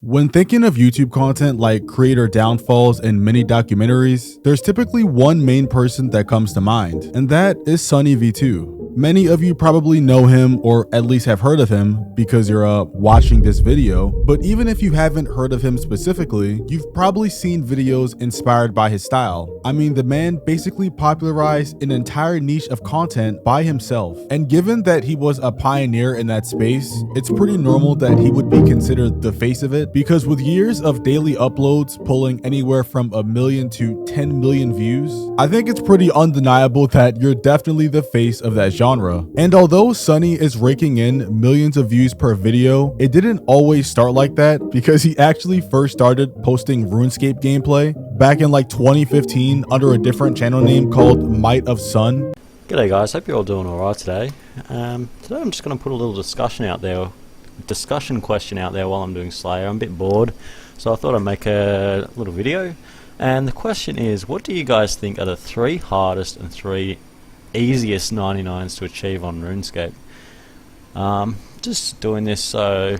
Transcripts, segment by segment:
When thinking of YouTube content like creator downfalls and mini documentaries, there's typically one main person that comes to mind, and that is Sunnyv2. Many of you probably know him or at least have heard of him because you're watching this video, but even if you haven't heard of him specifically, you've probably seen videos inspired by his style. I mean, the man basically popularized an entire niche of content by himself, and given that he was a pioneer in that space, it's pretty normal that he would be considered the face of it, because with years of daily uploads pulling anywhere from 1 million to 10 million views, I think it's pretty undeniable that you're definitely the face of that genre. And although Sunny is raking in millions of views per video, it didn't always start like that, because he actually first started posting RuneScape gameplay back in like 2015 under a different channel name called Might of Sun. G'day guys, hope you're all doing alright today. Today I'm just going to put a little discussion question out there while I'm doing Slayer. I'm a bit bored, so I thought I'd make a little video. And the question is, what do you guys think are the 3 hardest and 3 easiest 99s to achieve on RuneScape? Just doing this so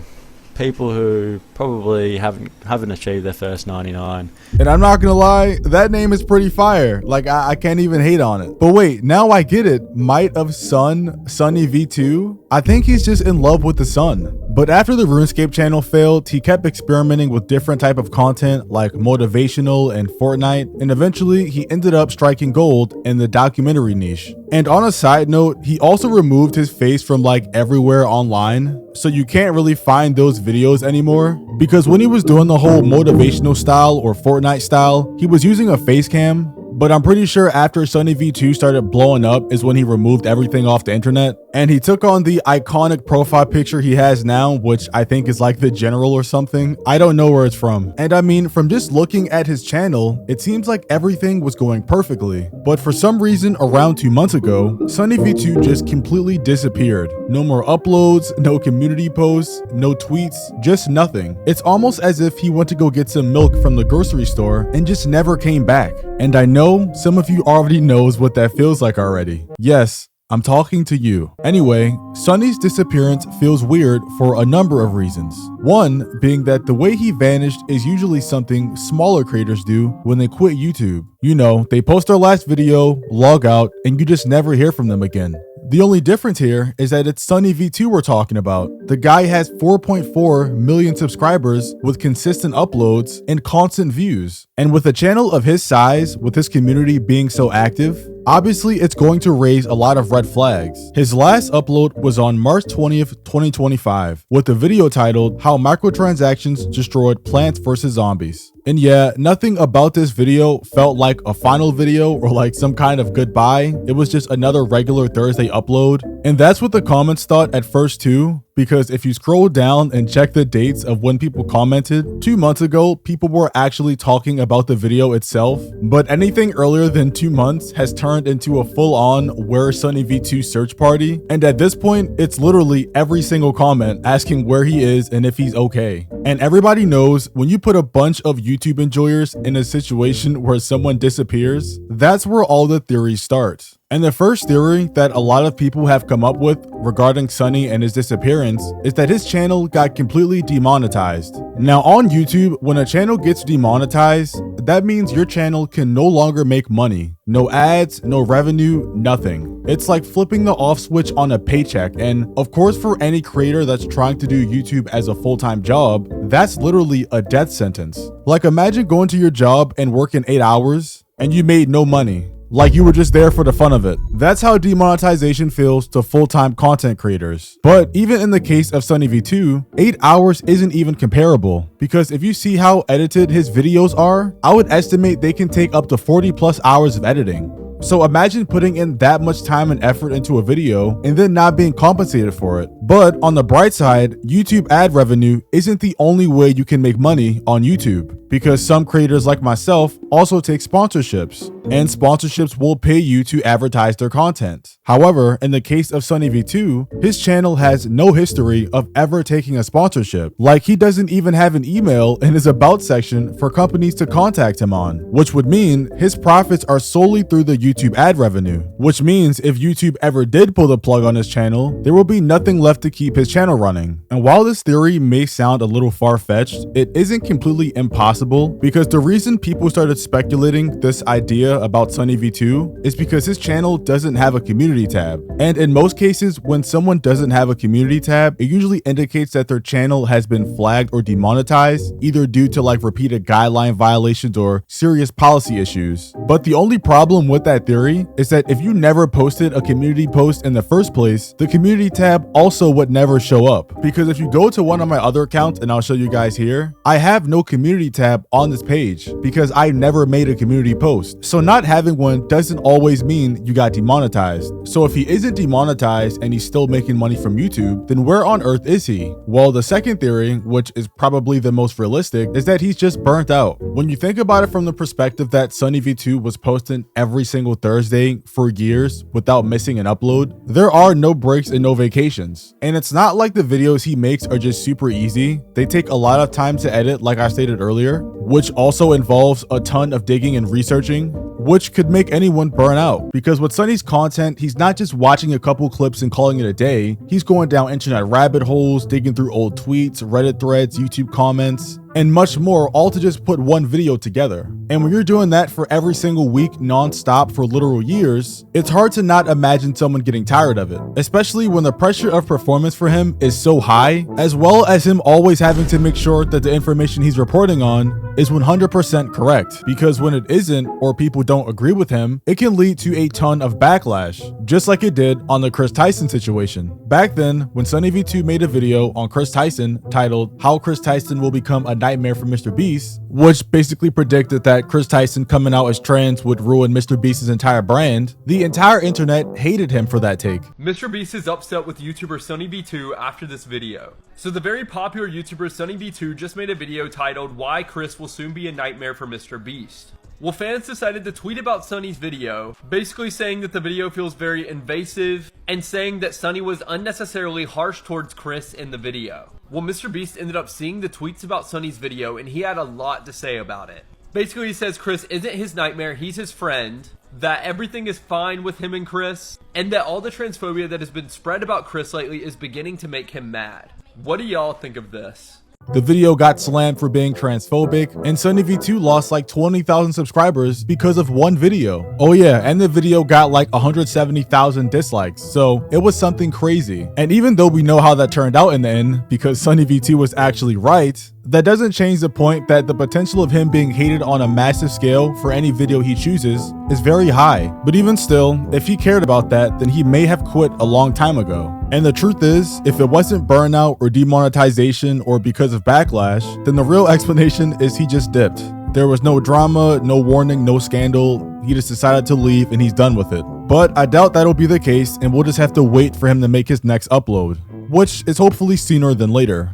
people who probably haven't achieved their first 99. And I'm not gonna lie, that name is pretty fire. Like, I can't even hate on it. But wait, now I get it. Might of Sun, Sunnyv2. I think he's just in love with the sun. But after the RuneScape channel failed, he kept experimenting with different type of content like motivational and Fortnite, and eventually he ended up striking gold in the documentary niche. And on a side note, he also removed his face from like everywhere online, so you can't really find those videos anymore, because when he was doing the whole motivational style or Fortnite style, he was using a face cam. But I'm pretty sure after Sunnyv2 started blowing up is when he removed everything off the internet, and he took on the iconic profile picture he has now, which I think is like the general or something. I don't know where it's from. And I mean, from just looking at his channel, it seems like everything was going perfectly. But for some reason, around 2 months ago, Sunnyv2 just completely disappeared. No more uploads, no community posts, no tweets, just nothing. It's almost as if he went to go get some milk from the grocery store and just never came back. And I know some of you already knows what that feels like already. Yes, I'm talking to you. Anyway, Sunny's disappearance feels weird for a number of reasons. One being that the way he vanished is usually something smaller creators do when they quit YouTube. You know, they post their last video, log out, and you just never hear from them again. The only difference here is that it's Sunnyv2 we're talking about. The guy has 4.4 million subscribers with consistent uploads and constant views. And with a channel of his size, with his community being so active, obviously it's going to raise a lot of red flags. His last upload was on March 20th, 2025, with a video titled How Microtransactions Destroyed Plants vs. Zombies. And yeah, nothing about this video felt like a final video or like some kind of goodbye. It was just another regular Thursday upload. And that's what the comments thought at first too, because if you scroll down and check the dates of when people commented, 2 months ago, people were actually talking about the video itself. But anything earlier than 2 months has turned into a full-on Where's Sunnyv2 search party. And at this point, it's literally every single comment asking where he is and if he's okay. And everybody knows when you put a bunch of YouTube enjoyers in a situation where someone disappears, that's where all the theories start. And the first theory that a lot of people have come up with regarding Sunny and his disappearance is that his channel got completely demonetized. Now on YouTube, when a channel gets demonetized, that means your channel can no longer make money. No ads, no revenue, nothing. It's like flipping the off switch on a paycheck, and of course for any creator that's trying to do YouTube as a full-time job, that's literally a death sentence. Like, imagine going to your job and working 8 hours and you made no money. Like you were just there for the fun of it. That's how demonetization feels to full-time content creators. But even in the case of Sunnyv2, 8 hours isn't even comparable, because if you see how edited his videos are, I would estimate they can take up to 40+ hours of editing. So imagine putting in that much time and effort into a video and then not being compensated for it. But on the bright side, YouTube ad revenue isn't the only way you can make money on YouTube. because some creators like myself also take sponsorships, and sponsorships will pay you to advertise their content. However, in the case of Sunnyv2, his channel has no history of ever taking a sponsorship. Like, he doesn't even have an email in his about section for companies to contact him on, which would mean his profits are solely through the YouTube ad revenue, which means if YouTube ever did pull the plug on his channel, there will be nothing left to keep his channel running. And while this theory may sound a little far-fetched, it isn't completely impossible, because the reason people started speculating this idea about Sunnyv2 is because his channel doesn't have a community tab. And in most cases, when someone doesn't have a community tab, it usually indicates that their channel has been flagged or demonetized, either due to like repeated guideline violations or serious policy issues. But the only problem with that theory is that if you never posted a community post in the first place, the community tab also would never show up. Because if you go to one of my other accounts, and I'll show you guys here, I have no community tab on this page because I never made a community post. So not having one doesn't always mean you got demonetized. So if he isn't demonetized and he's still making money from YouTube, then where on earth is he? Well, the second theory, which is probably the most realistic, is that he's just burnt out. When you think about it from the perspective that Sunnyv2 was posting every single Thursday for years without missing an upload, there are no breaks and no vacations. And it's not like the videos he makes are just super easy. They take a lot of time to edit, like I stated earlier, which also involves a ton of digging and researching, which could make anyone burn out. Because with Sunny's content, he's not just watching a couple clips and calling it a day, he's going down internet rabbit holes, digging through old tweets, Reddit threads, YouTube comments, and much more, all to just put one video together. And when you're doing that for every single week non-stop for literal years, it's hard to not imagine someone getting tired of it, especially when the pressure of performance for him is so high, as well as him always having to make sure that the information he's reporting on is 100% correct. Because when it isn't, or people don't agree with him, it can lead to a ton of backlash, just like it did on the Chris Tyson situation. Back then, when Sunnyv2 made a video on Chris Tyson titled "How Chris Tyson Will Become a Nightmare for Mr. Beast," which basically predicted that Chris Tyson coming out as trans would ruin Mr. Beast's entire brand, the entire internet hated him for that take. Mr. Beast is upset with YouTuber Sunnyv2 after this video. So the very popular YouTuber Sunnyv2 just made a video titled "Why Chris Will Soon Be a Nightmare for Mr. Beast." Well, fans decided to tweet about Sunny's video, basically saying that the video feels very invasive and saying that Sunny was unnecessarily harsh towards Chris in the video. Well, Mr. Beast ended up seeing the tweets about Sunny's video and he had a lot to say about it. Basically, he says Chris isn't his nightmare, he's his friend, that everything is fine with him and Chris, and that all the transphobia that has been spread about Chris lately is beginning to make him mad. What do y'all think of this? The video got slammed for being transphobic, and Sunnyv2 lost like 20,000 subscribers because of one video. Oh yeah, and the video got like 170,000 dislikes, so it was something crazy. And even though we know how that turned out in the end, because Sunnyv2 was actually right, that doesn't change the point that the potential of him being hated on a massive scale for any video he chooses is very high. But even still, if he cared about that, then he may have quit a long time ago. And the truth is, if it wasn't Burnout or Demonetization or because of Backlash, then the real explanation is he just dipped. There was no drama, no warning, no scandal. He just decided to leave and he's done with it. But I doubt that'll be the case, and we'll just have to wait for him to make his next upload, which is hopefully sooner than later.